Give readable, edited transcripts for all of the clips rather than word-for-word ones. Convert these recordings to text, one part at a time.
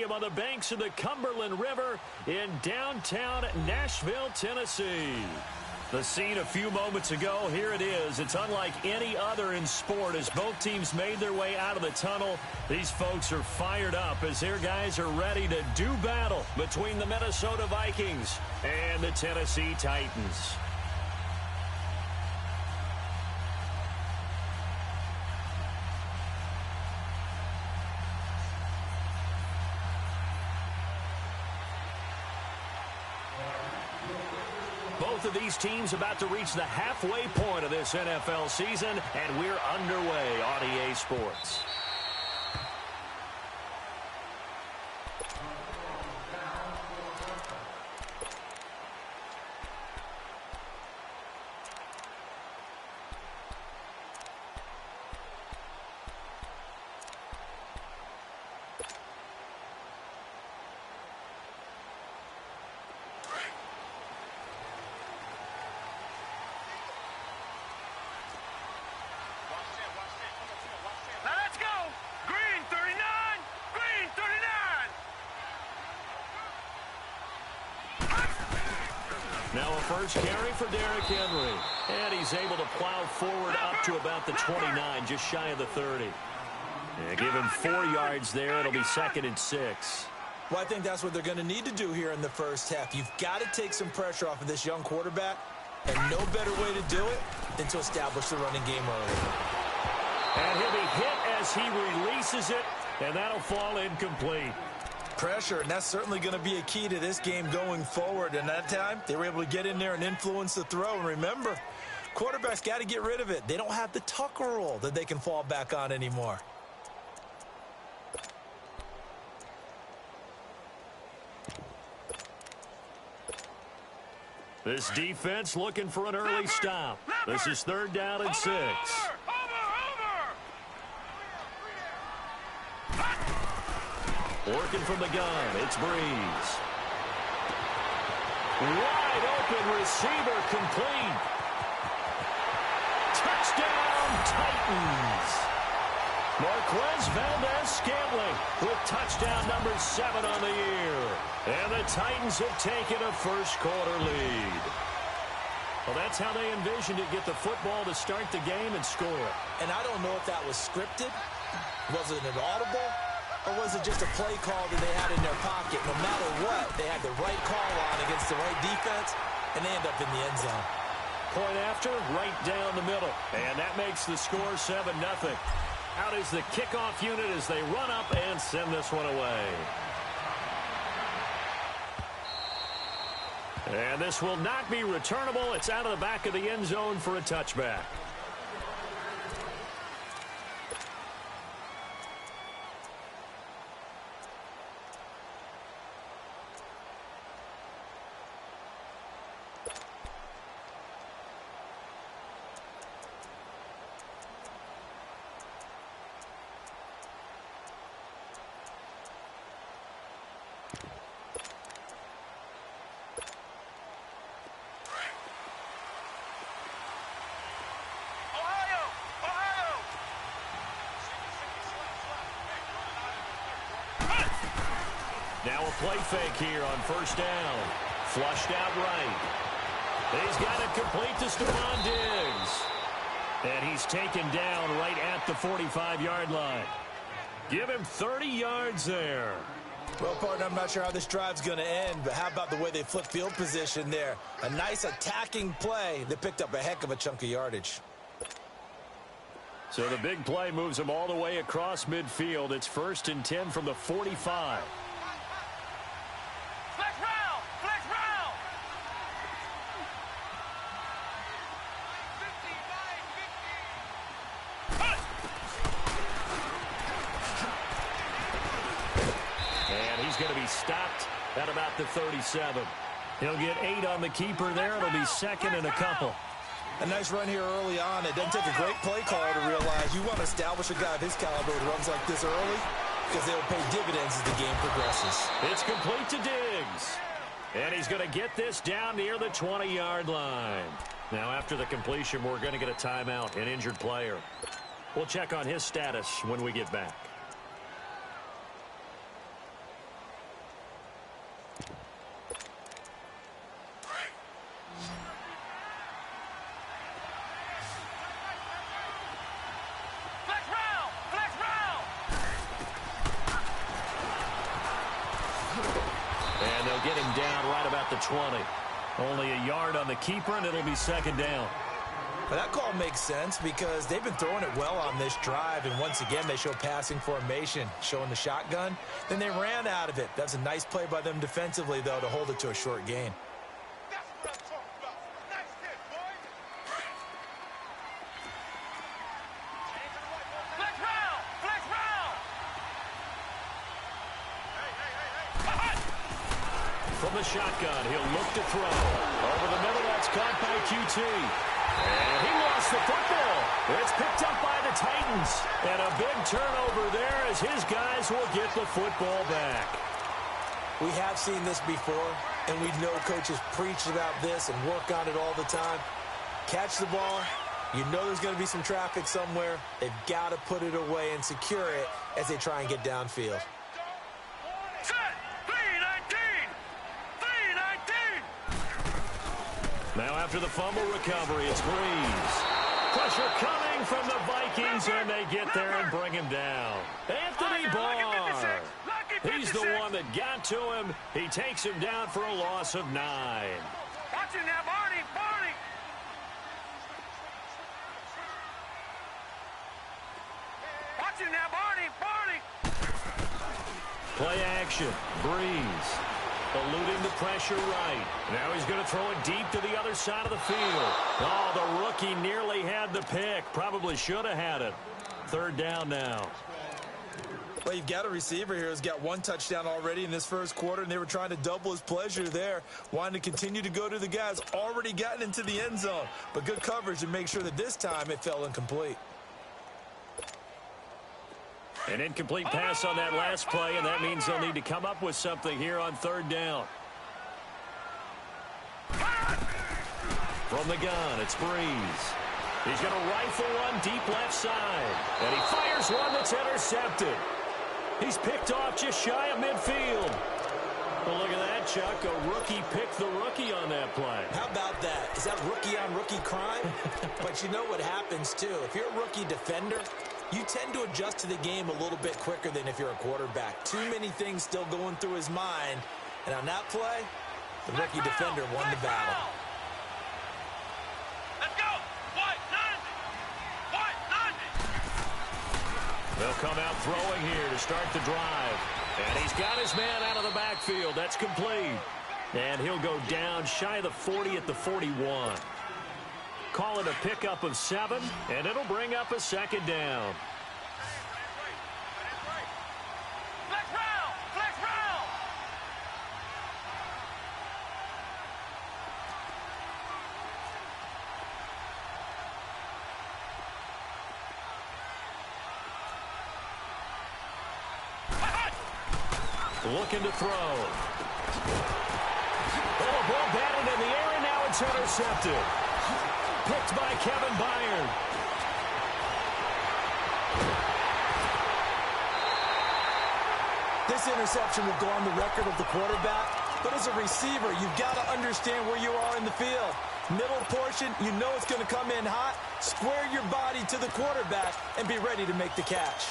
Stadium on the banks of the Cumberland River in downtown Nashville, Tennessee. The scene a few moments ago, here it is. It's unlike any other in sport as both teams made their way out of the tunnel. These folks are fired up as their guys are ready to do battle between the Minnesota Vikings and the Tennessee Titans. Both of these teams about to reach the halfway point of this NFL season, and we're underway on EA Sports. Now a first carry for Derrick Henry. And he's able to plow forward up to about the 29, just shy of the 30. And give him 4 yards there. It'll be 2nd and 6. Well, I think that's what they're going to need to do here in the first half. You've got to take some pressure off of this young quarterback, and no better way to do it than to establish the running game early. And he'll be hit as he releases it, and that'll fall incomplete. Pressure, and that's certainly going to be a key to this game going forward. And that time, they were able to get in there and influence the throw. And remember, quarterbacks got to get rid of it. They don't have the Tucker rule that they can fall back on anymore. This defense looking for an early stop. This is 3rd down and 6. Working from the gun, it's Breeze. Wide open receiver complete. Touchdown, Titans. Marquez Valdez-Scantling with touchdown number 7 on the year. And the Titans have taken a first-quarter lead. Well, that's how they envisioned it, get the football to start the game and score. And I don't know if that was scripted. Was it an audible? Or was it just a play call that they had in their pocket? No matter what, they had the right call on against the right defense, and they end up in the end zone. Point after, right down the middle. And that makes the score 7-0. Out is the kickoff unit as they run up and send this one away. And this will not be returnable. It's out of the back of the end zone for a touchback. Now a play fake here on 1st down. Flushed out right. He's got it complete to Stephon Diggs. And he's taken down right at the 45-yard line. Give him 30 yards there. Well, partner, I'm not sure how this drive's going to end, but how about the way they flip field position there? A nice attacking play that picked up a heck of a chunk of yardage. So the big play moves them all the way across midfield. It's 1st and 10 from the 45. Going to be stopped at about the 37. He'll get 8 on the keeper there. It'll be 2nd and a couple. A nice run here early on. It doesn't take a great play caller to realize you want to establish a guy of his caliber with runs like this early because they'll pay dividends as the game progresses. It's complete to Diggs. And he's going to get this down near the 20-yard line. Now, after the completion, we're going to get a timeout, an injured player. We'll check on his status when we get back. get him down right about the 20. Only a yard on the keeper, and it'll be second down. Well, that call makes sense because they've been throwing it well on this drive, and once again, they show passing formation, showing the shotgun. Then they ran out of it. That's a nice play by them defensively, though, to hold it to a short gain. From the shotgun, he'll look to throw. Over the middle, that's caught by QT. And he lost the football. It's picked up by the Titans. And a big turnover there as his guys will get the football back. We have seen this before, and we know coaches preach about this and work on it all the time. Catch the ball. You know there's going to be some traffic somewhere. They've got to put it away and secure it as they try and get downfield. Now after the fumble recovery, it's Breeze. Pressure coming from the Vikings, and they get there and bring him down. Anthony Barr. He's the one that got to him. He takes him down for a loss of 9. Watch it now, Barney. Watch it now, Barney. Play action. Breeze. Eluding the pressure right. Now he's going to throw it deep to the other side of the field. Oh, the rookie nearly had the pick. Probably should have had it. Third down now. Well, you've got a receiver here who's got one touchdown already in this first quarter, and they were trying to double his pleasure there, wanting to continue to go to the guys already gotten into the end zone. But good coverage to make sure that this time it fell incomplete. An incomplete pass on that last play, and that means they'll need to come up with something here on third down. From the gun, it's Breeze. He's going to rifle one deep left side, and he fires one that's intercepted. He's picked off just shy of midfield. Well, look at that, Chuck. A rookie picked the rookie on that play. How about that? Is that rookie-on-rookie crime? But you know what happens, too. If you're a rookie defender, you tend to adjust to the game a little bit quicker than if you're a quarterback. Too many things still going through his mind. And on that play, the rookie defender won the battle. Let's go! White 90! They'll come out throwing here to start the drive. And he's got his man out of the backfield. That's complete. And he'll go down shy of the 40 at the 41. Call it a pickup of 7, and it'll bring up a second down. Flex round! Flex round! Looking to throw. Oh, ball batted in the air, and now it's intercepted. Picked by Kevin Byard. This interception will go on the record of the quarterback, but as a receiver, you've got to understand where you are in the field. Middle portion, you know it's going to come in hot. Square your body to the quarterback and be ready to make the catch.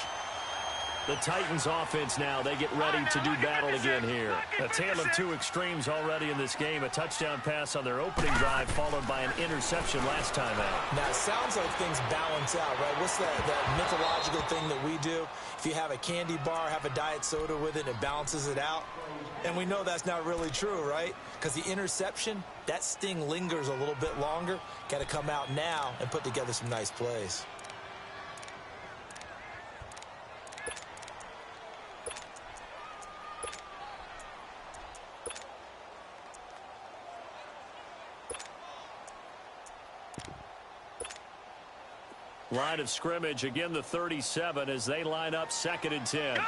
The Titans offense now, they get ready to do battle again here. A tale of two extremes already in this game. A touchdown pass on their opening drive followed by an interception last time out. Now, it sounds like things balance out, right? What's that mythological thing that we do? If you have a candy bar, have a diet soda with it, it balances it out. And we know that's not really true, right? Because the interception, that sting lingers a little bit longer. Got to come out now and put together some nice plays. Line of scrimmage, again the 37 as they line up 2nd and 10. Gun!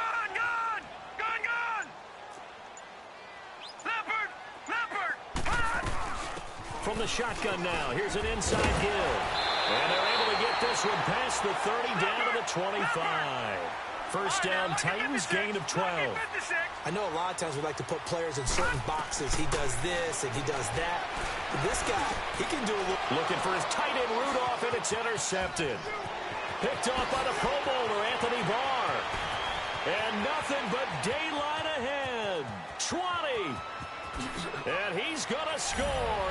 Leopard! From the shotgun now, here's an inside give. And they're able to get this one past the 30 down to the 25. First down, Titans, gain of 12. I know a lot of times we like to put players in certain boxes. He does this and he does that. But this guy, he can do a little. Looking for his tight end Rudolph, and it's intercepted. Picked off by the Pro Bowler, Anthony Barr. And nothing but daylight ahead. 20. And he's going to score.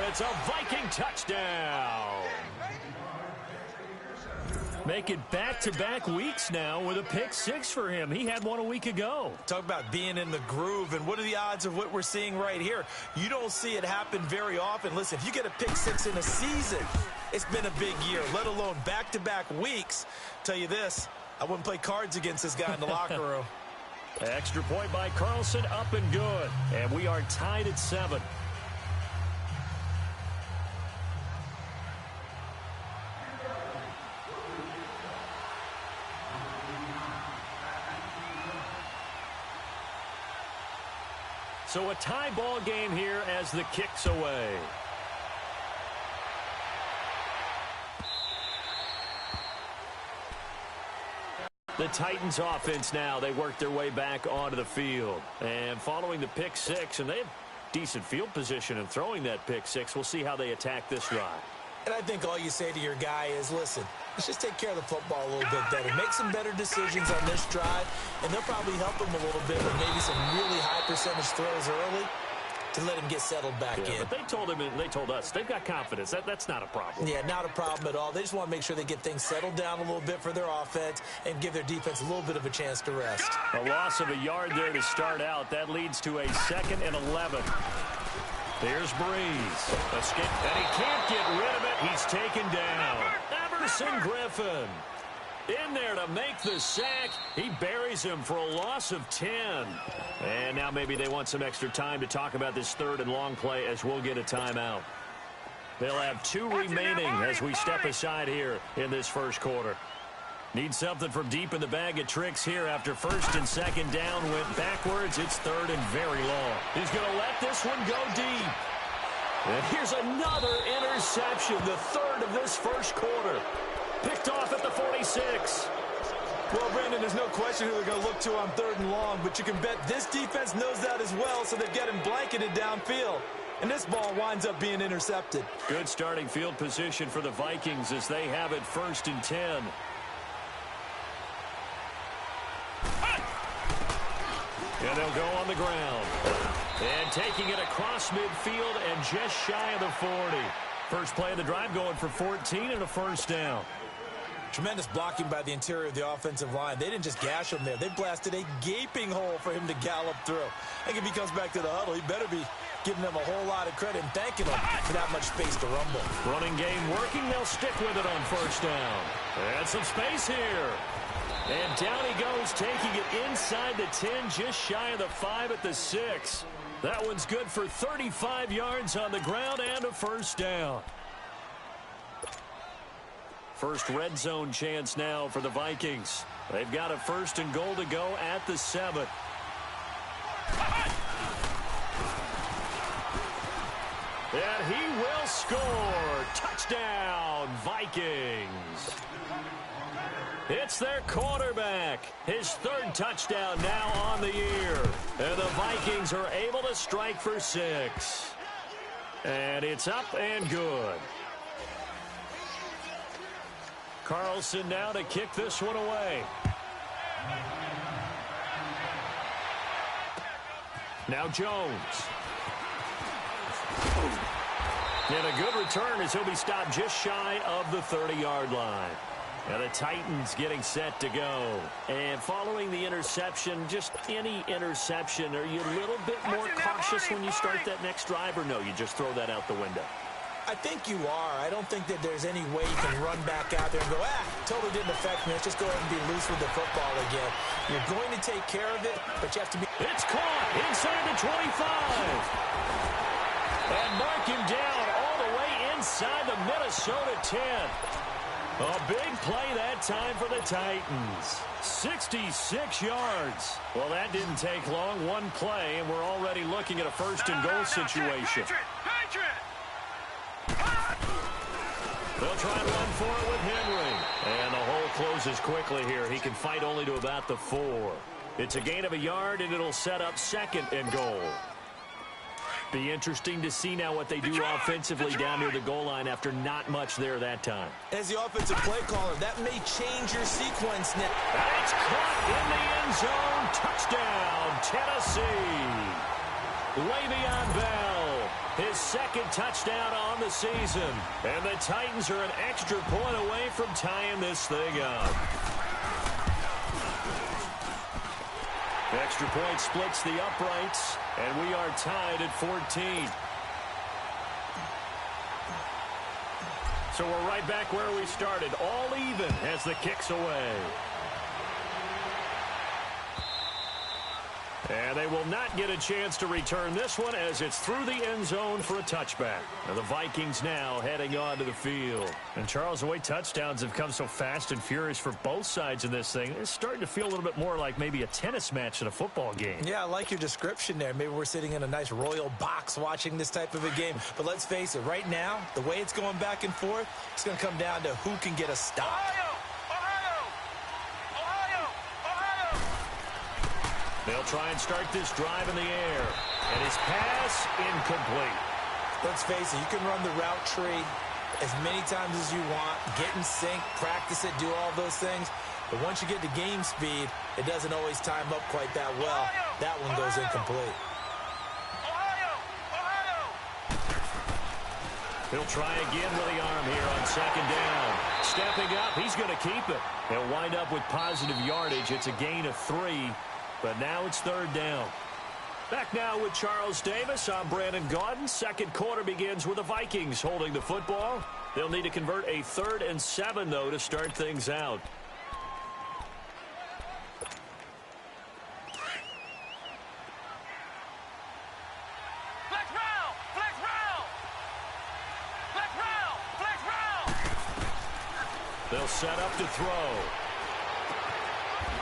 It's a Viking touchdown. Make it back-to-back weeks now with a pick six for him. He had one a week ago. Talk about being in the groove, and what are the odds of what we're seeing right here? You don't see it happen very often. Listen, if you get a pick six in a season, it's been a big year, let alone back-to-back weeks. Tell you this, I wouldn't play cards against this guy in the locker room. Extra point by Carlson, up and good. And we are tied at 7. So a tie ball game here as the kick's away. The Titans offense now, they work their way back onto the field. And following the pick six, and they have decent field position in throwing that pick six. We'll see how they attack this drive. And I think all you say to your guy is, listen, let's just take care of the football a little bit better. Make some better decisions on this drive, and they'll probably help him a little bit with maybe some really high percentage throws early to let him get settled back in. But they told him, and they told us, they've got confidence. That's not a problem. Yeah, not a problem at all. They just want to make sure they get things settled down a little bit for their offense and give their defense a little bit of a chance to rest. A loss of a yard there to start out. That leads to a 2nd and 11. Here's Breeze. Escape, and he can't get rid of it. He's taken down. Everson Griffin in there to make the sack. He buries him for a loss of 10. And now maybe they want some extra time to talk about this 3rd and long play as we'll get a timeout. They'll have 2 remaining as we step aside here in this first quarter. Need something from deep in the bag of tricks here after 1st and 2nd down went backwards. It's 3rd and very long. He's going to let this one go deep. And here's another interception, the 3rd of this first quarter. Picked off at the 46. Well, Brandon, there's no question who they're going to look to on 3rd and long, but you can bet this defense knows that as well, so they've got him blanketed downfield. And this ball winds up being intercepted. Good starting field position for the Vikings as they have it 1st and 10. And they'll go on the ground. And taking it across midfield and just shy of the 40. First play of the drive going for 14 and a 1st down. Tremendous blocking by the interior of the offensive line. They didn't just gash him there. They blasted a gaping hole for him to gallop through. I think if he comes back to the huddle, he better be giving them a whole lot of credit and thanking them for that much space to rumble. Running game working. They'll stick with it on 1st down. And some space here. And down he goes, taking it inside the 10, just shy of the 5 at the 6. That one's good for 35 yards on the ground and a 1st down. First red zone chance now for the Vikings. They've got a 1st and goal to go at the 7. And he will score. Touchdown, Vikings. It's their quarterback. His 3rd touchdown now on the year. And the Vikings are able to strike for 6. And it's up and good. Carlson now to kick this one away. Now Jones. And a good return as he'll be stopped just shy of the 30-yard line. And the Titans getting set to go. And following the interception, just any interception, are you a little bit more cautious when you start that next drive, or no, you just throw that out the window? I think you are. I don't think that there's any way you can run back out there and go, totally didn't affect me. Let's just go ahead and be loose with the football again. You're going to take care of it, but you have to be... It's caught inside the 25. And mark him down all the way inside the Minnesota 10. A big play that time for the Titans. 66 yards. Well, that didn't take long. One play, and we're already looking at a 1st and goal situation. They'll try and run for it with Henry. And the hole closes quickly here. He can fight only to about the 4. It's a gain of a yard, and it'll set up 2nd and goal. Be interesting to see now what they do offensively down near the goal line after not much there that time. As the offensive play caller, that may change your sequence, Nick. And it's caught in the end zone. Touchdown, Tennessee. Le'Veon Bell, his second touchdown on the season. And the Titans are an extra point away from tying this thing up. The extra point splits the uprights, and we are tied at 14. So we're right back where we started, all even as the kick's away. And they will not get a chance to return this one as it's through the end zone for a touchback. And the Vikings now heading onto the field. And Charles, the way touchdowns have come so fast and furious for both sides in this thing, it's starting to feel a little bit more like maybe a tennis match than a football game. Yeah, I like your description there. Maybe we're sitting in a nice royal box watching this type of a game. But let's face it, right now, the way it's going back and forth, it's going to come down to who can get a stop. They'll try and start this drive in the air. And his pass incomplete. Let's face it, you can run the route tree as many times as you want, get in sync, practice it, do all those things. But once you get to game speed, it doesn't always time up quite that well. That one goes incomplete. He'll try again with the arm here on second down. Stepping up, he's going to keep it. He'll wind up with positive yardage. It's a gain of 3. But now it's third down. Back now with Charles Davis. I'm Brandon Gaudin. Second quarter begins with the Vikings holding the football. They'll need to convert a 3rd and 7, though, to start things out. Flex round! Flex round! Flex round! Flex round! They'll set up to throw.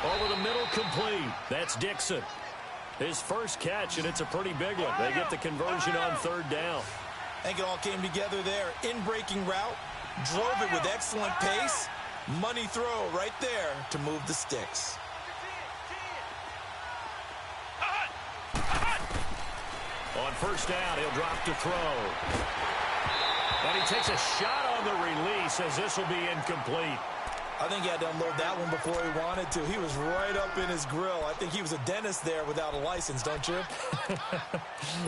Over the middle, complete. That's Dixon. His first catch, and it's a pretty big one. They get the conversion on third down. I think it all came together there. In-breaking route, drove it with excellent pace. Money throw right there to move the sticks. On first down, he'll drop to throw. And he takes a shot on the release as this will be incomplete. I think he had to unload that one before he wanted to. He was right up in his grill. I think he was a dentist there without a license, don't you?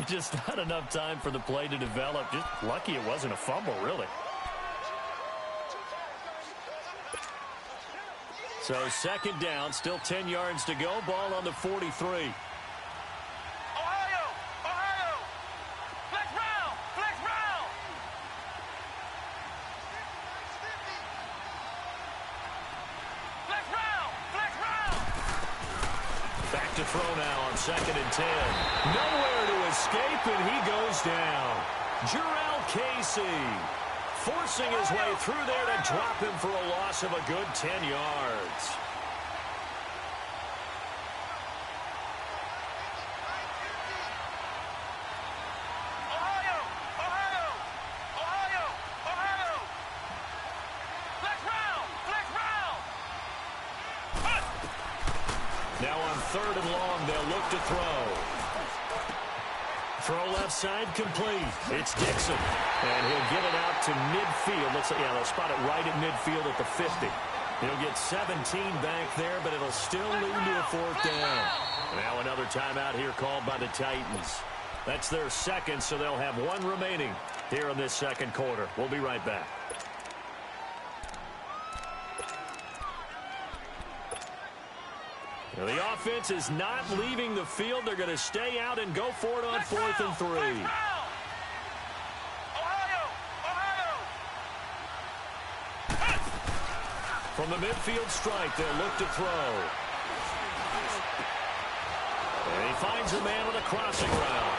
Just not enough time for the play to develop. Just lucky it wasn't a fumble, really. So second down, still 10 yards to go. Ball on the 43. To throw now on 2nd and 10. Nowhere to escape, and he goes down. Jarrell Casey forcing his way through there to drop him for a loss of a good 10 yards. Now on 3rd and long, they'll look to throw. Throw left side, complete. It's Dixon. And he'll get it out to midfield. They'll spot it right at midfield at the 50. He'll get 17 back there, but it'll still lead to a 4th down. Now another timeout here called by the Titans. That's their second, so they'll have 1 remaining here in this second quarter. We'll be right back. Now, the offense is not leaving the field. They're going to stay out and go for it on 4th and 3. From the midfield strike, they'll look to throw. And he finds a man with a crossing route.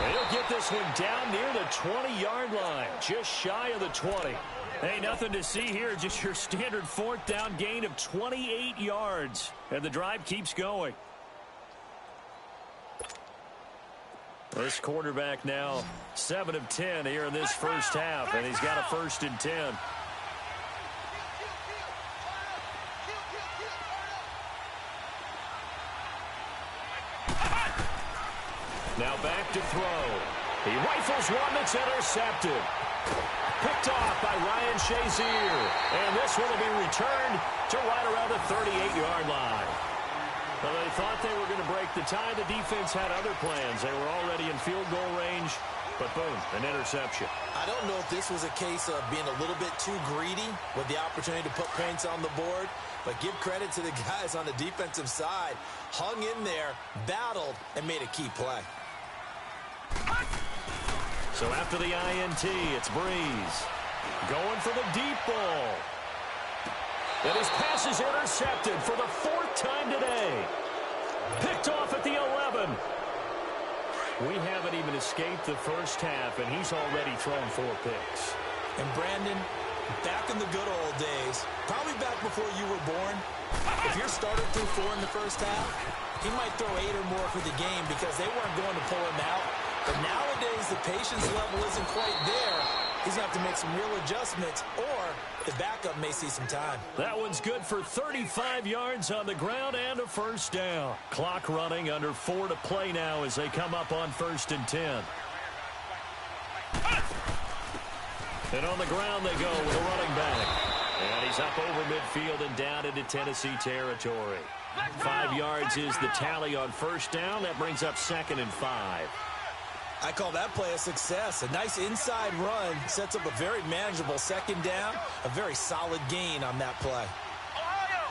And he'll get this one down near the 20-yard line, just shy of the 20. Hey, nothing to see here, just your standard 4th down gain of 28 yards. And the drive keeps going. This quarterback now 7 of 10 here in this first half, and he's got a 1st and 10. Now back to throw. He rifles one that's intercepted. Picked off by Ryan Shazier. And this one will be returned to right around the 38-yard line. Well, they thought they were going to break the tie. The defense had other plans. They were already in field goal range, but boom, an interception. I don't know if this was a case of being a little bit too greedy with the opportunity to put points on the board, but give credit to the guys on the defensive side. Hung in there, battled, and made a key play. So after the INT, it's Breeze going for the deep ball. And his pass is intercepted for the 4th time today. Picked off at the 11. We haven't even escaped the first half, and he's already thrown 4 picks. And Brandon, back in the good old days, probably back before you were born, if your starter threw 4 in the first half, he might throw 8 or more for the game because they weren't going to pull him out. But nowadays, the patience level isn't quite there. He's going to have to make some real adjustments, or the backup may see some time. That one's good for 35 yards on the ground and a first down. Clock running, under 4 to play now as they come up on 1st and 10. And on the ground they go with a running back. And he's up over midfield and down into Tennessee territory. 5 yards is the tally on first down. That brings up 2nd and 5. I call that play a success. A nice inside run sets up a very manageable 2nd down. A very solid gain on that play. Ohio!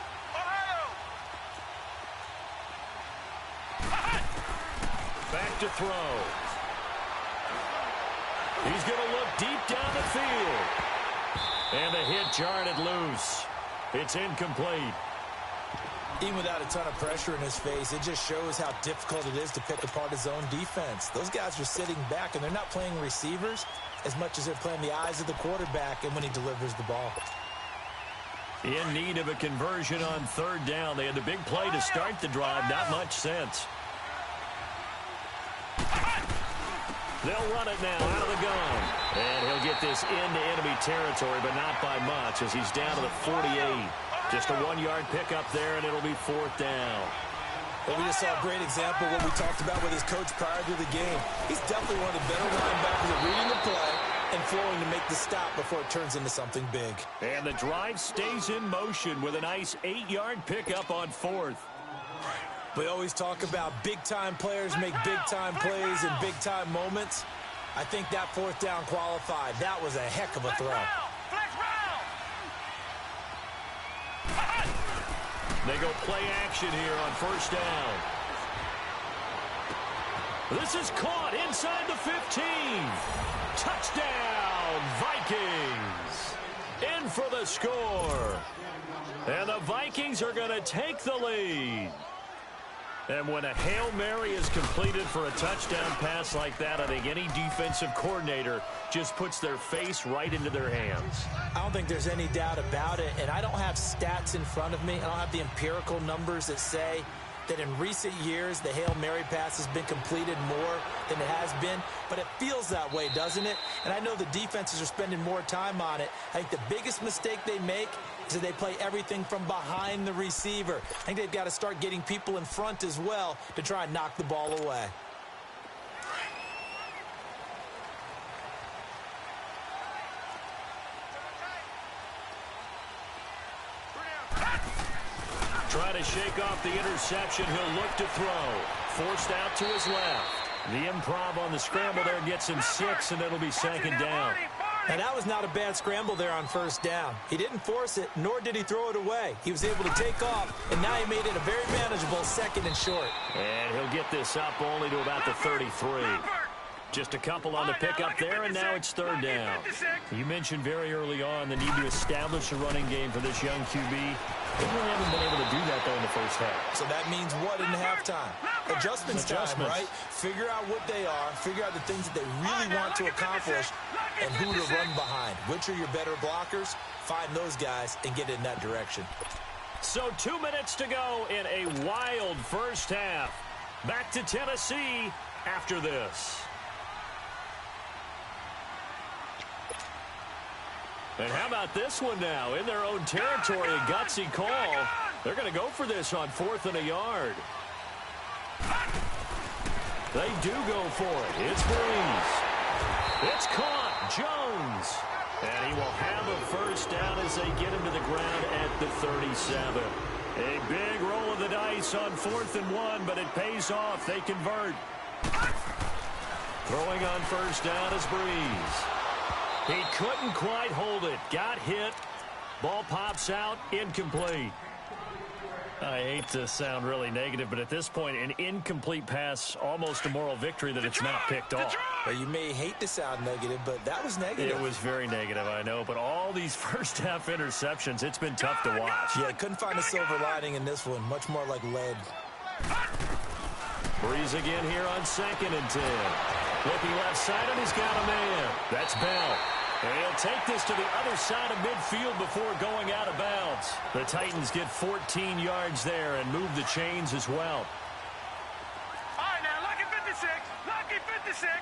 Ohio! Back to throw. He's going to look deep down the field. And the hit jarred it loose. It's incomplete. Even without a ton of pressure in his face, it just shows how difficult it is to pick apart his own defense. Those guys are sitting back, and they're not playing receivers as much as they're playing the eyes of the quarterback and when he delivers the ball. In need of a conversion on 3rd down. They had the big play to start the drive. Not much sense. They'll run it now out of the gun. And he'll get this into enemy territory, but not by much as he's down to the 48. Just a 1-yard pickup there, and it'll be 4th down. Well, we just saw a great example of what we talked about with his coach prior to the game. He's definitely one of the better linebackers at reading the play and flowing to make the stop before it turns into something big. And the drive stays in motion with a nice 8-yard pickup on 4th. We always talk about big-time players make big-time plays in big-time moments. I think that 4th down qualified. That was a heck of a throw. They go play action here on 1st down. This is caught inside the 15. Touchdown, Vikings. In for the score. And the Vikings are going to take the lead. And when a Hail Mary is completed for a touchdown pass like that, I think any defensive coordinator just puts their face right into their hands. I don't think there's any doubt about it, and I don't have stats in front of me. I don't have the empirical numbers that say that in recent years the Hail Mary pass has been completed more than it has been, but it feels that way, doesn't it? And I know the defenses are spending more time on it. I think the biggest mistake they make is that they play everything from behind the receiver. I think they've got to start getting people in front as well to try and knock the ball away. Try to shake off the interception. He'll look to throw. Forced out to his left. The improv on the scramble there gets him 6, and it'll be 2nd down. And that was not a bad scramble there on 1st down. He didn't force it, nor did he throw it away. He was able to take off, and now he made it a very manageable 2nd and short. And he'll get this up only to about the 33. Just a couple on the pickup there, and now it's 3rd down. You mentioned very early on the need to establish a running game for this young QB. They really haven't been able to do that, though, in the first half. So that means what in halftime? Adjustments time, right? Figure out what they are, figure out the things that they really want to accomplish, and who to run behind. Which are your better blockers? Find those guys and get in that direction. So 2 minutes to go in a wild first half. Back to Tennessee after this. And how about this one now? In their own territory, a gutsy call. They're going to go for this on 4th and a yard. They do go for it. It's Breeze. It's caught. Jones. And he will have a first down as they get him to the ground at the 37. A big roll of the dice on 4th and 1, but it pays off. They convert. Throwing on first down is Breeze. He couldn't quite hold it. Got hit. Ball pops out. Incomplete. I hate to sound really negative, but at this point, an incomplete pass, almost a moral victory that it's not picked off. Well, you may hate to sound negative, but that was negative. It was very negative, I know, but all these first-half interceptions, it's been tough to watch. Yeah, couldn't find a silver lining in this one. Much more like lead. Breeze again here on 2nd and 10. Looking left side, and he's got a man. That's Bell. And he'll take this to the other side of midfield before going out of bounds. The Titans get 14 yards there and move the chains as well. All right, now, lucky 56. Lucky 56.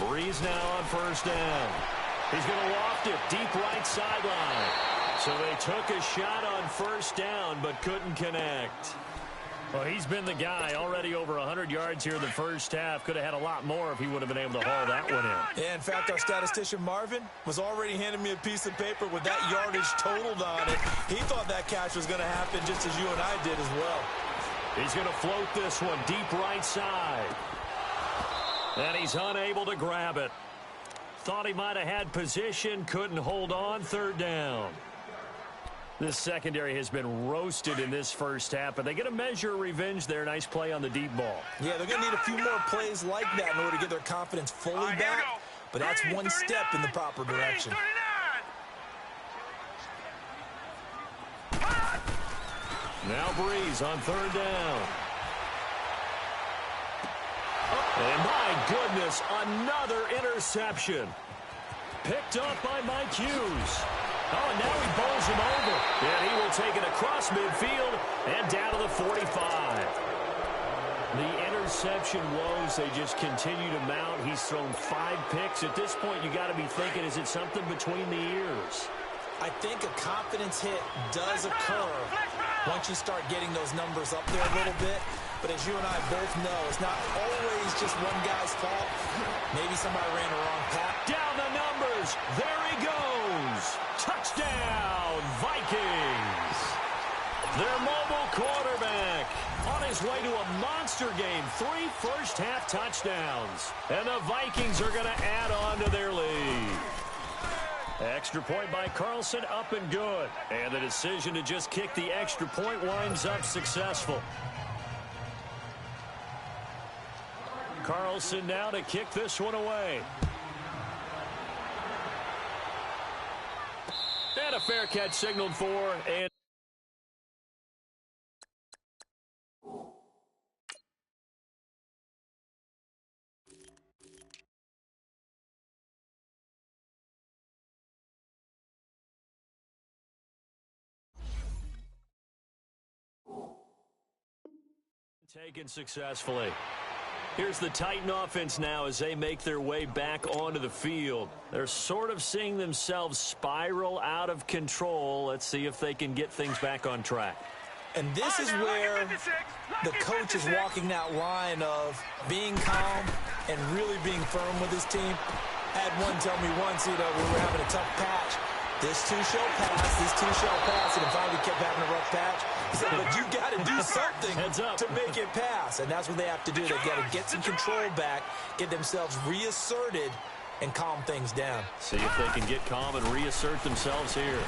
Breeze now on first down. He's going to loft it deep right sideline. So they took a shot on first down but couldn't connect. Well, he's been the guy, already over 100 yards here in the first half. Could have had a lot more if he would have been able to haul that one in. Yeah, in fact, our statistician Marvin was already handing me a piece of paper with that yardage totaled on it. He thought that catch was going to happen just as you and I did as well. He's going to float this one deep right side. And he's unable to grab it. Thought he might have had position, couldn't hold on, 3rd down. This secondary has been roasted in this first half, but they get a measure of revenge there. Nice play on the deep ball. Yeah, they're going to need a few more plays like that in order to get their confidence fully back. But that's one step in the proper direction. Now Breeze on 3rd down. And my goodness, another interception. Picked up by Mike Hughes. Oh, and now he bowls him over. And he will take it across midfield and down to the 45. The interception woes, they just continue to mount. He's thrown 5 picks. At this point, you got to be thinking, is it something between the ears? I think a confidence hit does occur once you start getting those numbers up there a little bit. But as you and I both know, it's not always just one guy's fault. Maybe somebody ran the wrong path. Down the numbers. There he goes. Touchdown, Vikings. Their mobile quarterback on his way to a monster game. 3 first-half touchdowns. And the Vikings are going to add on to their lead. Extra point by Carlson, up and good. And the decision to just kick the extra point winds up successful. Carlson now to kick this one away. And a fair catch signaled for, and taken successfully. Here's the Titan offense now as they make their way back onto the field. They're sort of seeing themselves spiral out of control. Let's see if they can get things back on track. And this is where the coach is walking that line of being calm and really being firm with his team. I had one tell me once, we were having a tough patch. This too shall pass, this too shall pass, and finally kept having a rough patch. He said, but you got to do something to make it pass, and that's what they have to do. They've got to get some control back, get themselves reasserted, and calm things down. See if they can get calm and reassert themselves here.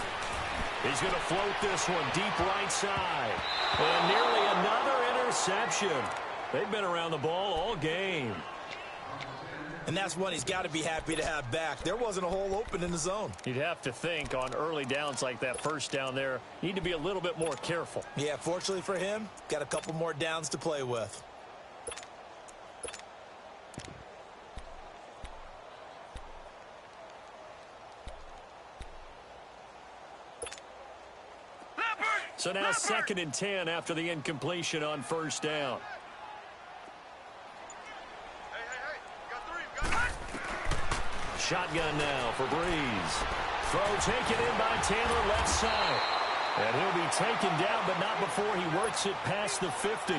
He's going to float this one deep right side. And nearly another interception. They've been around the ball all game. And that's one he's got to be happy to have back. There wasn't a hole open in the zone. You'd have to think on early downs like that first down there, need to be a little bit more careful. Yeah, fortunately for him, got a couple more downs to play with. So now 2nd and 10 after the incompletion on first down. Shotgun now for Breeze. Throw taken in by Taylor left side. And he'll be taken down, but not before he works it past the 50.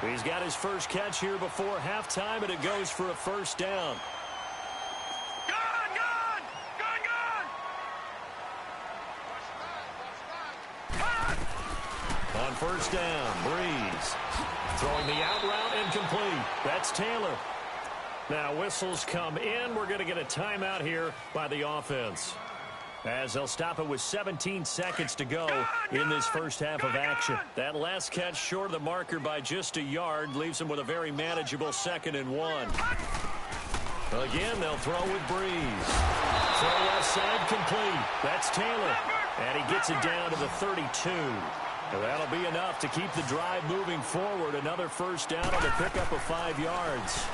He's got his first catch here before halftime, and it goes for a first down. first down. Breeze throwing the out route incomplete. That's Taylor. Now whistles come in. We're going to get a timeout here by the offense, as they'll stop it with 17 seconds to go in this first half of action. That last catch short of the marker by just a yard leaves them with a very manageable 2nd and 1. Again, they'll throw with Breeze. Throw left side complete. That's Taylor. And he gets it down to the 32. And that'll be enough to keep the drive moving forward. Another first down on the pickup of 5 yards.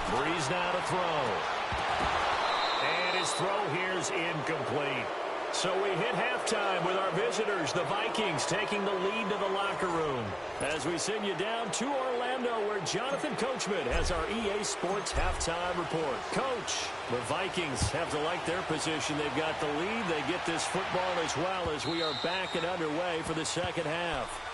Breeze now to throw. And his throw here is incomplete. So we hit halftime with our visitors, the Vikings, taking the lead to the locker room. As we send you down to Orlando, where Jonathan Coachman has our EA Sports halftime report. Coach, the Vikings have to like their position. They've got the lead. They get this football as well as we are back and underway for the second half.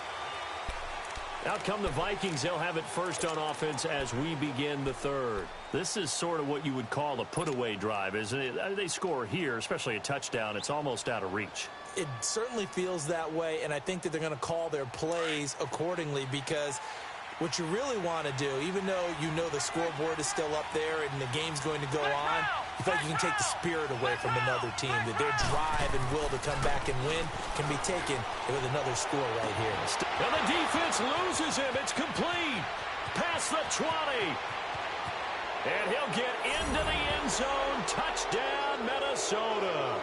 Out come the Vikings. They'll have it first on offense as we begin the third. This is sort of what you would call a put-away drive, isn't it? They score here, especially a touchdown. It's almost out of reach. It certainly feels that way, and I think that they're going to call their plays accordingly, because what you really want to do, even though you know the scoreboard is still up there and the game's going to go on, you feel like you can take the spirit away from another team, that their drive and will to come back and win can be taken with another score right here. And the defense loses him. It's complete. Past the 20. And he'll get into the end zone. Touchdown, Minnesota.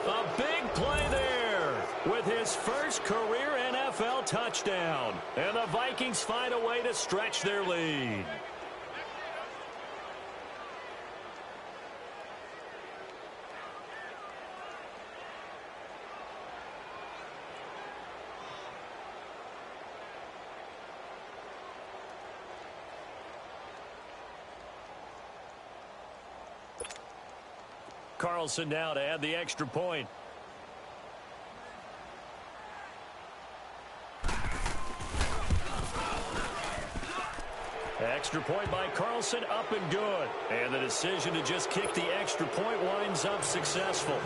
A big play there with his first career NFL touchdown. And the Vikings find a way to stretch their lead. Carlson now to add the extra point. Extra point by Carlson, up and good. And the decision to just kick the extra point winds up successful.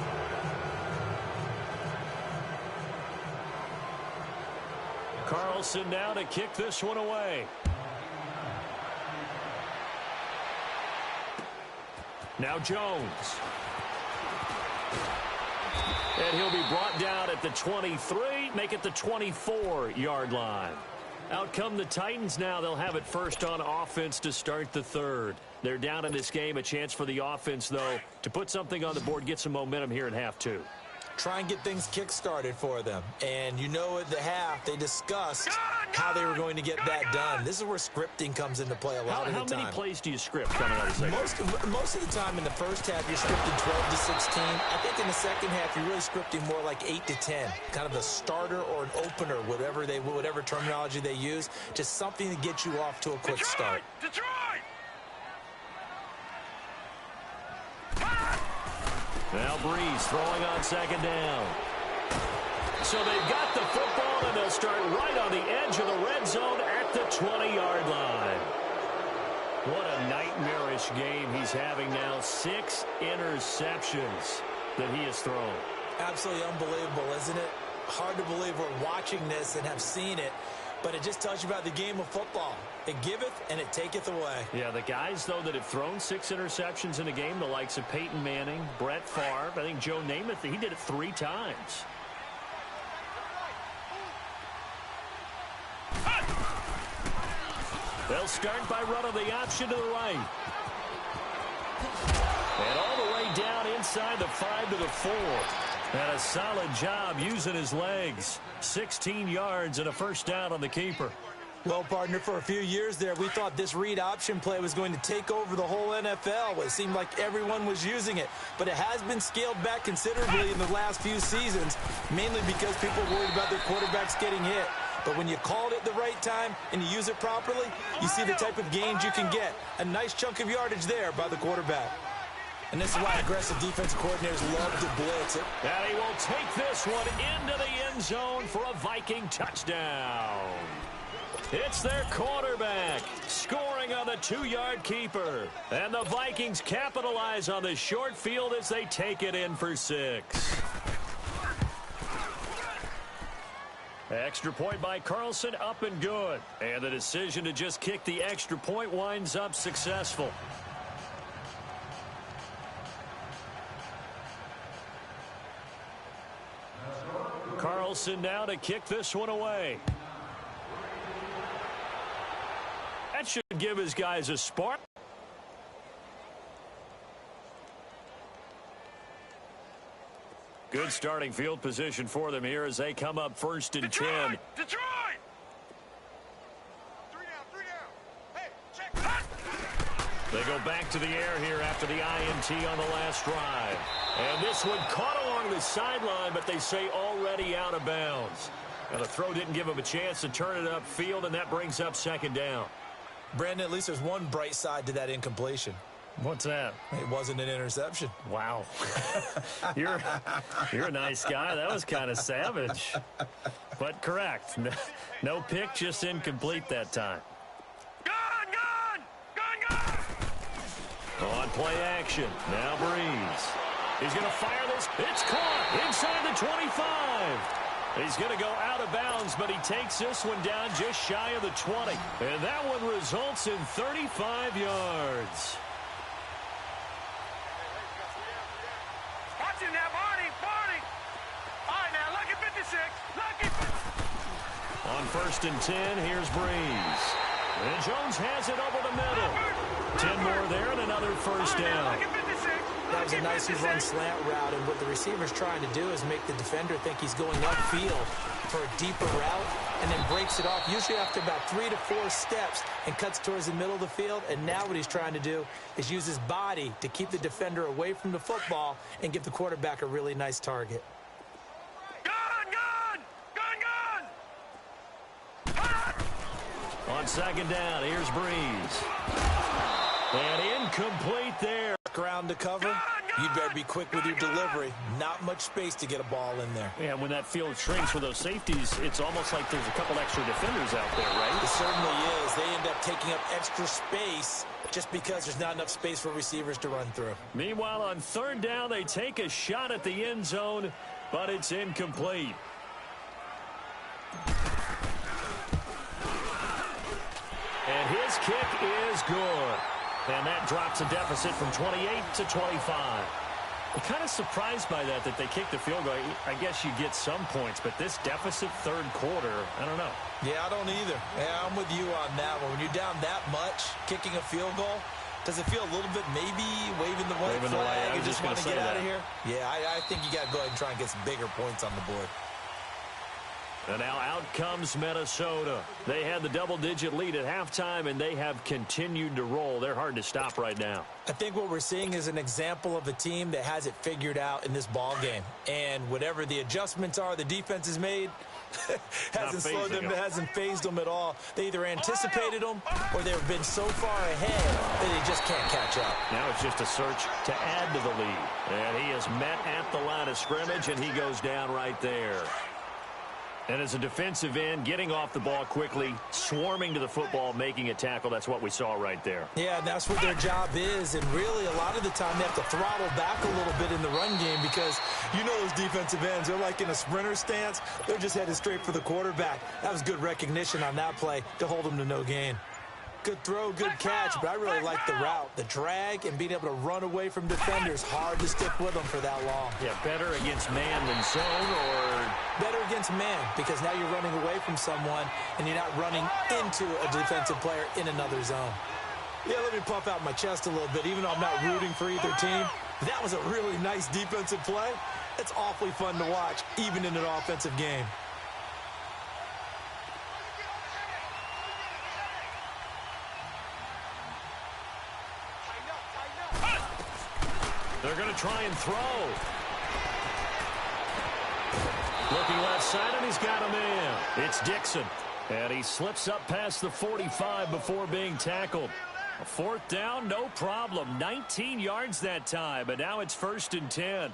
Carlson now to kick this one away. Now Jones. And he'll be brought down at the 23, make it the 24-yard line. Out come the Titans now. They'll have it first on offense to start the third. They're down in this game. A chance for the offense, though, to put something on the board, get some momentum here in half two. Try and get things kick-started for them. And you know at the half, they discussed how they were going to get that done. This is where scripting comes into play a lot of the time. How many plays do you script coming out of the second? Most of the time in the first half, you're scripting 12 to 16. I think in the second half, you're really scripting more like 8 to 10. Kind of a starter or an opener, whatever terminology they use. Just something to get you off to a quick start. Detroit! Now Breeze throwing on second down. So they've got the football, and they'll start right on the edge of the red zone at the 20-yard line. What a nightmarish game he's having now. 6 interceptions that he has thrown. Absolutely unbelievable, isn't it? Hard to believe we're watching this and have seen it, but it just tells you about the game of football. It giveth and it taketh away. Yeah, the guys, though, that have thrown 6 interceptions in a game, the likes of Peyton Manning, Brett Favre, I think Joe Namath, he did it 3 times. They'll start by running the option to the right. And all the way down inside the 5 to the 4. And a solid job using his legs. 16 yards and a first down on the keeper. Well, partner, for a few years there, we thought this read option play was going to take over the whole NFL. It seemed like everyone was using it. But it has been scaled back considerably in the last few seasons, mainly because people are worried about their quarterbacks getting hit. But when you call it at the right time and you use it properly, you see the type of gains you can get. A nice chunk of yardage there by the quarterback. And this is why aggressive defensive coordinators love to blitz it. And he will take this one into the end zone for a Viking touchdown. It's their quarterback scoring on the 2-yard keeper. And the Vikings capitalize on the short field as they take it in for 6. Extra point by Carlson, up and good. And the decision to just kick the extra point winds up successful. Carlson now to kick this one away. That should give his guys a spark. Good starting field position for them here as they come up 1st and 10. Detroit! 3 down. Hey, check. They go back to the air here after the INT on the last drive. And this one caught along the sideline, but they say already out of bounds. Now the throw didn't give him a chance to turn it upfield, and that brings up 2nd down. Brandon, at least there's one bright side to that incompletion. What's that? It wasn't an interception. Wow. You're a nice guy. That was kind of savage. But correct. No pick, just incomplete that time. Gun! On play action. Now Breeze. He's going to fire this. It's caught inside the 25. He's going to go out of bounds, but he takes this one down just shy of the 20. And that one results in 35 yards. Watch him now, Barney! All right, now, lucky 56. Lucky 56. On 1st and 10, here's Breeze. And Jones has it over the middle. 10 more there and another 1st down. That was a nicely run slant route, and what the receiver's trying to do is make the defender think he's going upfield for a deeper route, and then breaks it off, usually after about 3 to 4 steps, and cuts towards the middle of the field. And now what he's trying to do is use his body to keep the defender away from the football and give the quarterback a really nice target. On 2nd down, here's Breeze. And incomplete there. Ground to cover. You better be quick with your delivery. Not much space to get a ball in there. Yeah, when that field shrinks with those safeties, it's almost like there's a couple extra defenders out there, right? It certainly is. They end up taking up extra space just because there's not enough space for receivers to run through. Meanwhile, on 3rd down, they take a shot at the end zone, but it's incomplete. And his kick is good. And that drops a deficit from 28 to 25. I'm kind of surprised by that they kicked the field goal. I guess you get some points, but this deficit 3rd quarter, I don't know. Yeah, I don't either. Yeah, I'm with you on that one. When you're down that much, kicking a field goal, does it feel a little bit maybe waving the white flag and just want to get out of here? Yeah, I think you got to go ahead and try and get some bigger points on the board. And now out comes Minnesota. They had the double-digit lead at halftime, and they have continued to roll. They're hard to stop right now. I think what we're seeing is an example of a team that has it figured out in this ball game. And whatever the adjustments are the defense has made, hasn't slowed them, hasn't phased them at all. They either anticipated them or they've been so far ahead that they just can't catch up. Now it's just a search to add to the lead. And he is met at the line of scrimmage, and he goes down right there. And as a defensive end, getting off the ball quickly, swarming to the football, making a tackle, that's what we saw right there. Yeah, that's what their job is. And really, a lot of the time, they have to throttle back a little bit in the run game because you know those defensive ends, they're like in a sprinter stance. They're just headed straight for the quarterback. That was good recognition on that play to hold them to no gain. Good throw, good catch, but I really like the route. The drag and being able to run away from defenders, hard to stick with them for that long. Yeah, better against man than zone, or better against man, because now you're running away from someone and you're not running into a defensive player in another zone. Yeah, let me puff out my chest a little bit, even though I'm not rooting for either team. That was a really nice defensive play. It's awfully fun to watch, even in an offensive game. they're going to try and throw. Looking left side, and he's got a man. It's Dixon. And he slips up past the 45 before being tackled. A 4th down, no problem. 19 yards that time, and now it's 1st and 10.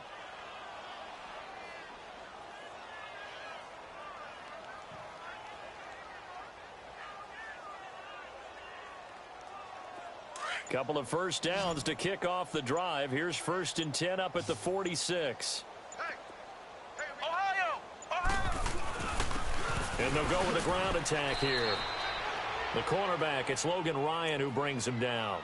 Couple of 1st downs to kick off the drive. Here's 1st and 10 up at the 46. And they'll go with a ground attack here. The cornerback, it's Logan Ryan who brings him down.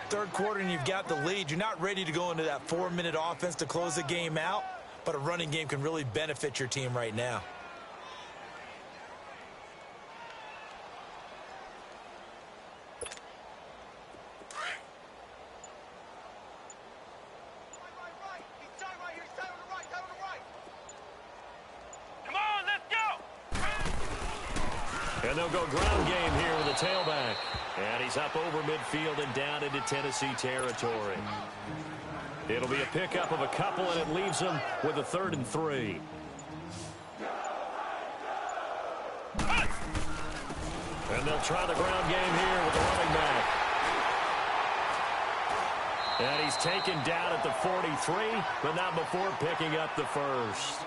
Third quarter and you've got the lead. You're not ready to go into that 4-minute offense to close the game out, but a running game can really benefit your team right now. And they'll go ground game here with a tailback. And he's up over midfield and down into Tennessee territory. It'll be a pickup of a couple, and it leaves them with a 3rd and 3. And they'll try the ground game here with the running back. And he's taken down at the 43, but not before picking up the first.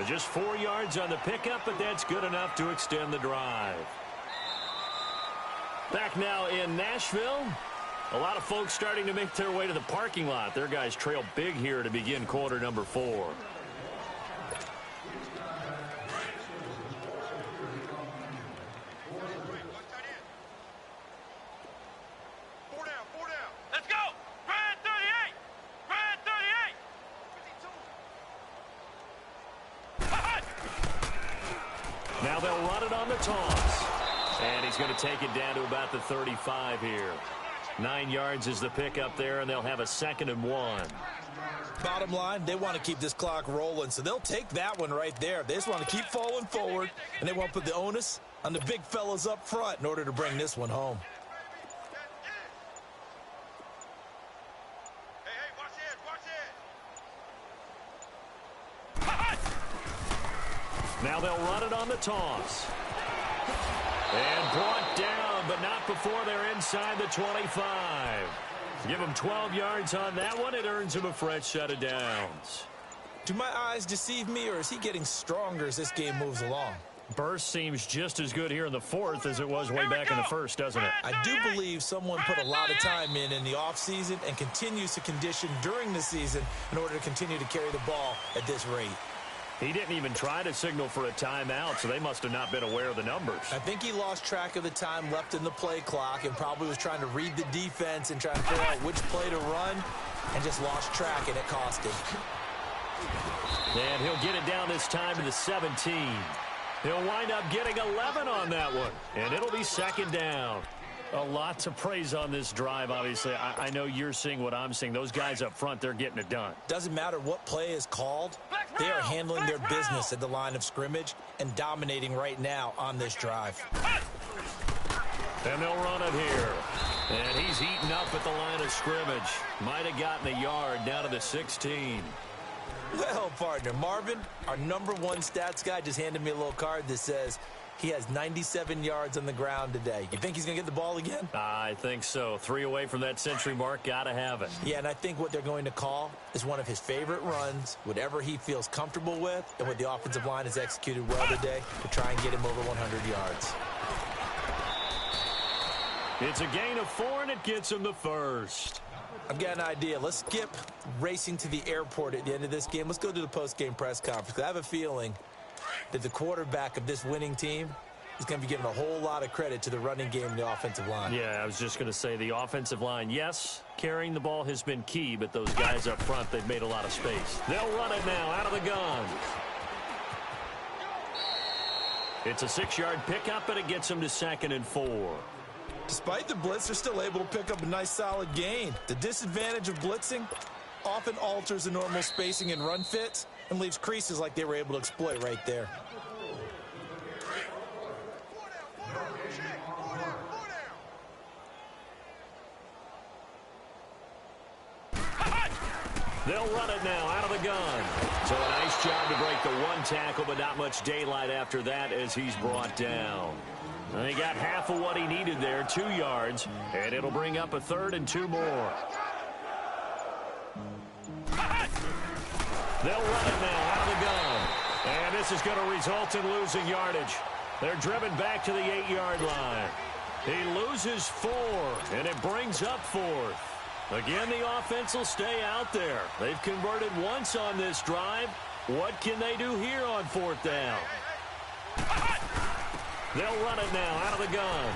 Just 4 yards on the pickup, but that's good enough to extend the drive. Back now in Nashville. A lot of folks starting to make their way to the parking lot. Their guys trail big here to begin quarter number 4. Now they'll run it on the toss. And he's going to take it down to about the 35 here. 9 yards is the pickup there, and they'll have a 2nd and 1. Bottom line, they want to keep this clock rolling, so they'll take that one right there. They just want to keep falling forward, and they want to put the onus on the big fellas up front in order to bring this one home. Now they'll run it on the toss. And brought down, but not before they're inside the 25. Give him 12 yards on that one. It earns him a fresh set of downs. Do my eyes deceive me, or is he getting stronger as this game moves along? Burst seems just as good here in the 4th as it was way back in the 1st, doesn't it? I do believe someone put a lot of time in the offseason and continues to condition during the season in order to continue to carry the ball at this rate. He didn't even try to signal for a timeout, so they must have not been aware of the numbers. I think he lost track of the time left in the play clock and probably was trying to read the defense and try to figure out which play to run and just lost track, and it cost him. And he'll get it down this time to the 17. He'll wind up getting 11 on that one, and it'll be 2nd down. A lot to praise on this drive, obviously. I know you're seeing what I'm seeing. Those guys up front, they're getting it done. Doesn't matter what play is called. They are handling their business at the line of scrimmage and dominating right now on this drive. And they'll run it here. And he's eaten up at the line of scrimmage. Might have gotten a yard down to the 16. Well, partner, Marvin, our number 1 stats guy, just handed me a little card that says he has 97 yards on the ground today. You think he's going to get the ball again? I think so. 3 away from that century mark. Got to have it. Yeah, and I think what they're going to call is one of his favorite runs, whatever he feels comfortable with, and what the offensive line has executed well today to try and get him over 100 yards. It's a gain of 4, and it gets him the first. I've got an idea. Let's skip racing to the airport at the end of this game. Let's go to the post-game press conference. I have a feeling that the quarterback of this winning team is going to be given a whole lot of credit to the running game and the offensive line. Yeah, I was just going to say the offensive line, yes, carrying the ball has been key, but those guys up front, they've made a lot of space. They'll run it now out of the gun. It's a 6-yard pickup, and it gets them to 2nd and 4. Despite the blitz, they're still able to pick up a nice solid gain. The disadvantage of blitzing often alters the normal spacing and run fits and leaves creases like they were able to exploit right there. They'll run it now out of the gun. So a nice job to break the 1 tackle, but not much daylight after that as he's brought down. And he got half of what he needed there, 2 yards, and it'll bring up a 3rd and 2 more. They'll run it now out of the gun. And this is going to result in losing yardage. They're driven back to the 8-yard line. He loses 4, and it brings up 4th. Again, the offense will stay out there. They've converted once on this drive. What can they do here on 4th down? They'll run it now out of the gun.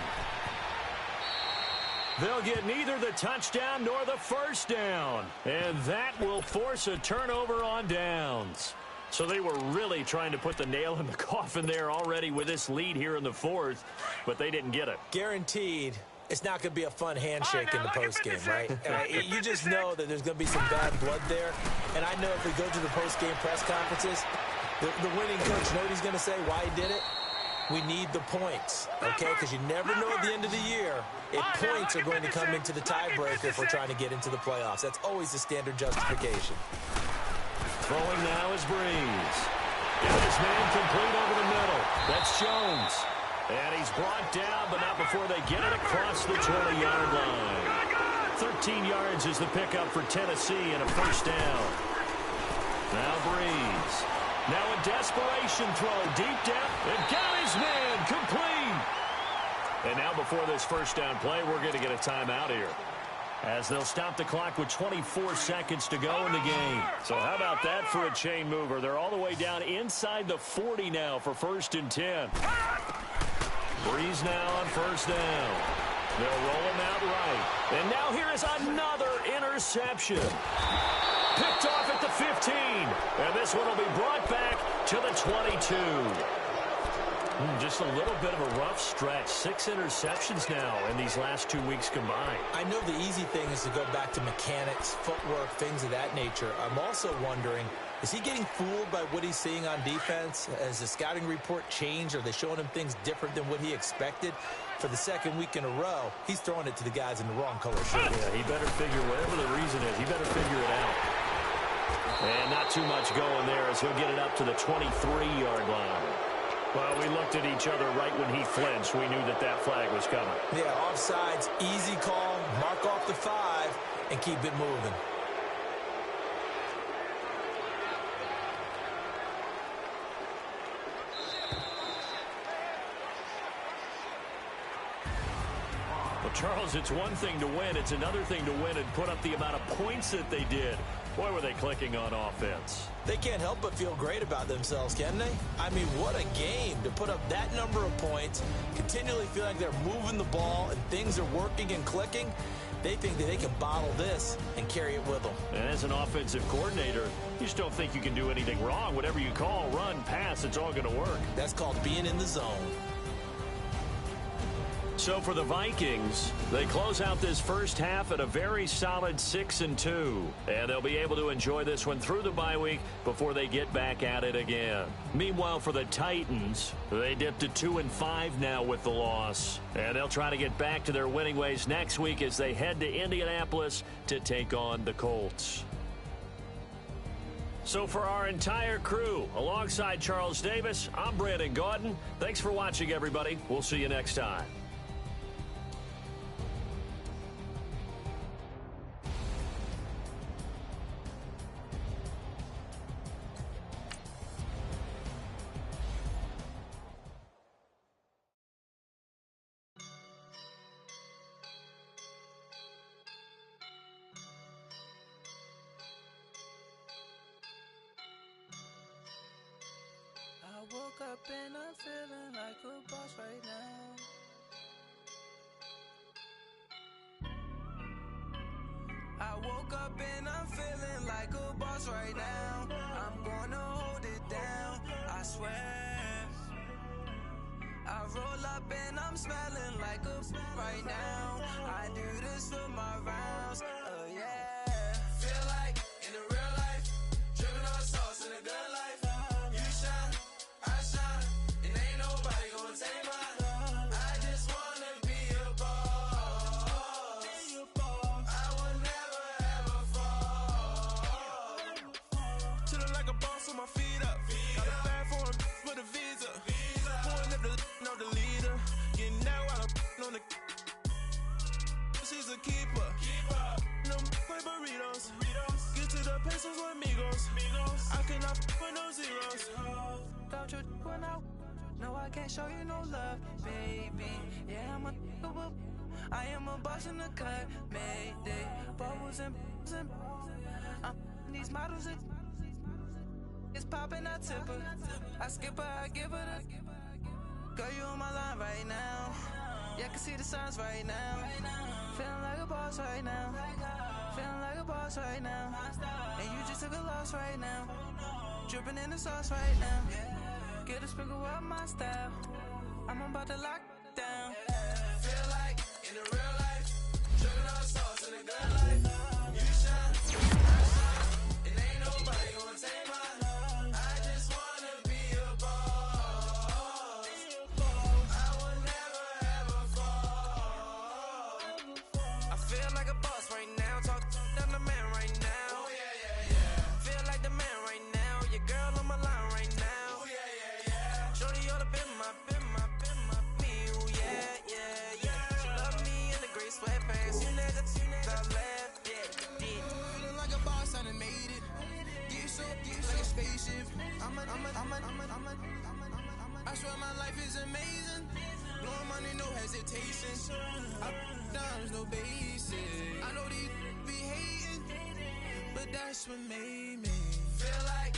They'll get neither the touchdown nor the first down. And that will force a turnover on downs. So they were really trying to put the nail in the coffin there already with this lead here in the fourth, but they didn't get it. Guaranteed. It's not going to be a fun handshake in the postgame, right? You just know that there's going to be some bad blood there. And I know if we go to the postgame press conferences, the winning coach, you know what he's going to say, why he did it? We need the points, okay? Because you never know at the end of the year if points are going to come into the tiebreaker if we're trying to get into the playoffs. That's always the standard justification. Throwing now is Breeze. And this man complete over the middle. That's Jones. And he's brought down, but not before they get it across the 20-yard line. 13 yards is the pickup for Tennessee and a first down. Now Breeze. Now a desperation throw deep down. And got his man complete. And now before this first down play, we're going to get a timeout here, as they'll stop the clock with 24 seconds to go in the game. So how about that for a chain mover? They're all the way down inside the 40 now for 1st and 10. Breeze now on first down. They'll roll him out right. And now here is another interception. Picked off at the 15. And this one will be brought back to the 22. Just a little bit of a rough stretch. 6 interceptions now in these last 2 weeks combined. I know the easy thing is to go back to mechanics, footwork, things of that nature. I'm also wondering, is he getting fooled by what he's seeing on defense? Has the scouting report changed? Are they showing him things different than what he expected? For the second week in a row, he's throwing it to the guys in the wrong color shirt. Yeah, he better figure, whatever the reason is, he better figure it out. And not too much going there as he'll get it up to the 23-yard line. Well, we looked at each other right when he flinched. We knew that that flag was coming. Yeah, offsides, easy call, mark off the 5, and keep it moving. Well, Charles, it's one thing to win. It's another thing to win and put up the amount of points that they did. Boy, were they clicking on offense. They can't help but feel great about themselves, can they? I mean, what a game to put up that number of points, continually feel like they're moving the ball and things are working and clicking. They think that they can bottle this and carry it with them. And as an offensive coordinator, you just don't think you can do anything wrong. Whatever you call, run, pass, it's all going to work. That's called being in the zone. So for the Vikings, they close out this first half at a very solid 6-2. And they'll be able to enjoy this one through the bye week before they get back at it again. Meanwhile, for the Titans, they dipped to 2-5 now with the loss. And they'll try to get back to their winning ways next week as they head to Indianapolis to take on the Colts. So for our entire crew, alongside Charles Davis, I'm Brandon Gaudin. Thanks for watching, everybody. We'll see you next time. I woke up and I'm feeling like a boss right now. I woke up and I'm feeling like a boss right now. I'm gonna hold it down, I swear. I roll up and I'm smelling like a right now. I do this for my rounds, yeah. Feel like in the real life, dripping on sauce in a good life. You shine, I shine, and ain't nobody gonna take mine. I just wanna be a boss. I would never ever fall. Chillin' like a boss with my feet up. Got a bag for him with a visa. Pulling up the know the leader. Getting that while I'm on the. She's a keeper. No play burritos. Get to the pesos with amigos. I cannot with no zeros. Doubt you when no, I can't show you no love, baby. Yeah, I am a boss in the cut, mayday. Bubbles and these models it's popping, I tip her. I skip her, I give her the Girl, you on my line right now. Yeah, I can see the signs right now. Feeling like a boss right now. Feeling like a boss right now. And you just took a loss right now. Dripping in the sauce right now. Get a sprinkle up my style. I'm about to lock down. Feel like in the real life, dripping on sauce in the good life. You shine, I shine, and ain't nobody gonna take mine. I just wanna be a boss. I will never ever fall. I feel like a boss right now. Talk to the man right now. Oh yeah, yeah, yeah. Feel like the man right now. Your girl on my line right now. Oh yeah, yeah, yeah. Shorty all up in my me. Oh yeah, yeah, yeah. She love me in the gray sweatpants. You never left, yeah. Feeling like a boss, I done made it. Get so like a spaceship. I swear my life is amazing. Blowing money, no hesitation. Up, downs, no basic. I know these be hating, but that's what made me feel like